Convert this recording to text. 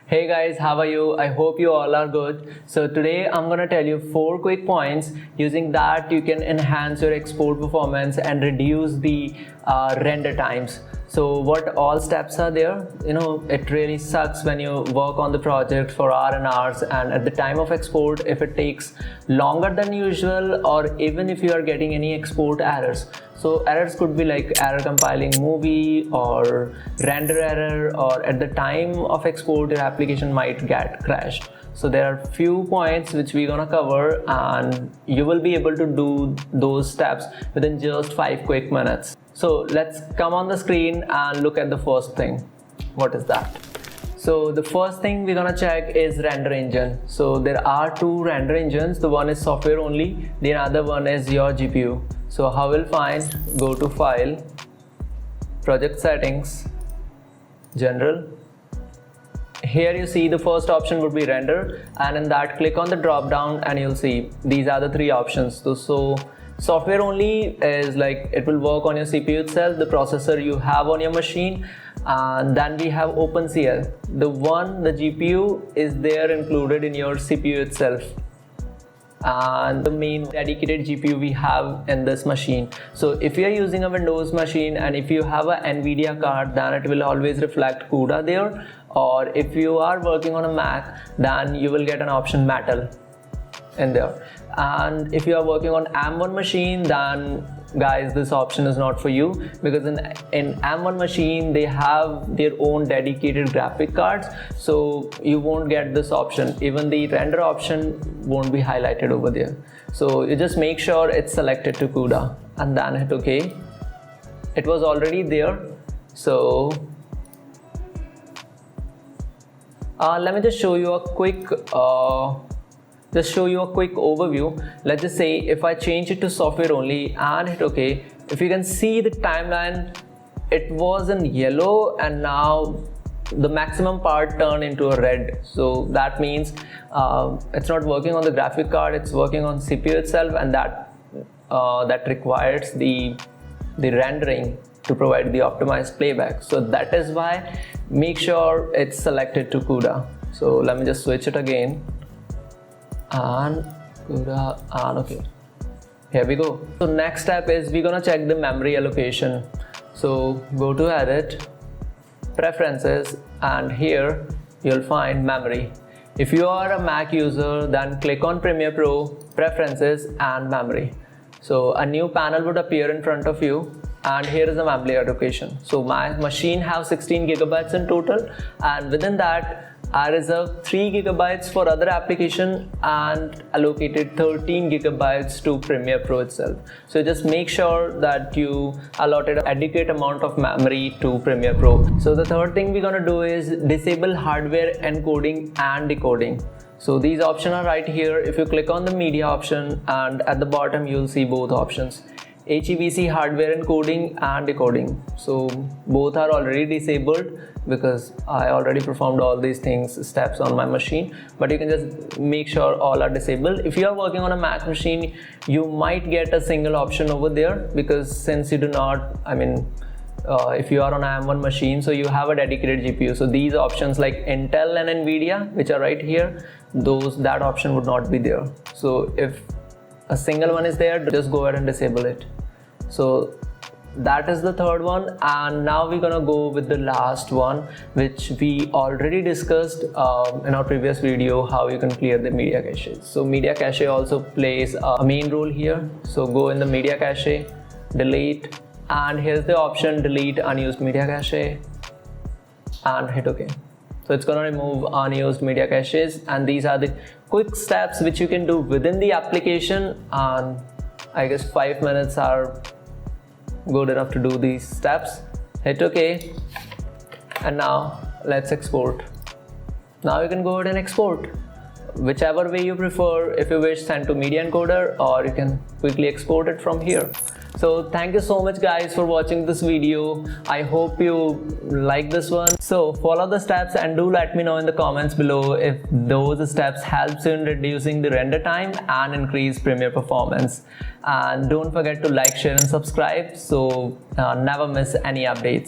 Hey guys, how are you? I hope you all are good. So today I'm gonna tell you 4 quick points using that you can enhance your export performance and reduce the render times. So what all steps are there? It really sucks when you work on the project for hours and hours, and at the time of export, if it takes longer than usual, or even if you are getting any export errors. So errors could be like error compiling movie or render error, or at the time of export your application might get crashed. So there are few points which we're gonna cover, and you will be able to do those steps within just 5 quick minutes. So let's come on the screen and look at the first thing. What is that? So the first thing we're gonna check is render engine. So there are 2 render engines. The one is software only, the other one is your GPU. So how we'll find, go to File, Project Settings, General. Here you see the first option would be render, and in that click on the drop down and you'll see these are the 3 options. So software only is like it will work on your CPU itself, the processor you have on your machine, and then we have OpenCL. The GPU is there included in your CPU itself, and the main dedicated GPU we have in this machine. So if you are using a Windows machine and if you have a NVIDIA card, then it will always reflect CUDA there, or if you are working on a Mac, then you will get an option Metal in there. And if you are working on M1 machine, then guys, this option is not for you, because in M1 machine they have their own dedicated graphic cards, so you won't get this option. Even the render option won't be highlighted over there. So you just make sure it's selected to CUDA and then hit OK. It was already there. So let me just show you a quick overview. Let's just say if I change it to software only and hit OK, if you can see the timeline, it was in yellow and now the maximum part turned into a red. So that means it's not working on the graphic card, it's working on CPU itself, and that requires the rendering to provide the optimized playback. So that is why make sure it's selected to CUDA. So let me just switch it again. And CUDA and OK. Here we go. So next step is we're gonna check the memory allocation. So go to Edit, Preferences, and here you'll find Memory. If you are a Mac user, then click on Premiere Pro, Preferences, and Memory. So a new panel would appear in front of you, and here is the memory allocation. So my machine has 16 gigabytes in total, and within that I reserved 3 gigabytes for other application and allocated 13 gigabytes to Premiere Pro itself. So just make sure that you allotted an adequate amount of memory to Premiere Pro. So the third thing we're gonna do is disable hardware encoding and decoding. So these options are right here. If you click on the media option, and at the bottom you'll see both options, HEVC hardware encoding and decoding. So both are already disabled because I already performed all these steps on my machine, but you can just make sure all are disabled. If you are working on a Mac machine, you might get a single option over there, because since you do not, if you are on an M1 machine, so you have a dedicated GPU. So these options like Intel and NVIDIA, which are right here, that option would not be there. So if a single one is there, just go ahead and disable it. So that is the third one, and now we're gonna go with the last one, which we already discussed in our previous video, how you can clear the media caches. So media cache also plays a main role here. So go in the media cache, delete, and here's the option delete unused media cache, and hit OK. So it's gonna remove unused media caches, and these are the quick steps which you can do within the application, and I guess 5 minutes are good enough to do these steps. Hit OK, and now let's export. Now you can go ahead and export whichever way you prefer. If you wish, send to media encoder, or you can quickly export it from here. So thank you so much guys for watching this video. I hope you like this one. So follow the steps and do let me know in the comments below if those steps helps in reducing the render time and increase Premiere performance. And don't forget to like, share and subscribe so never miss any updates.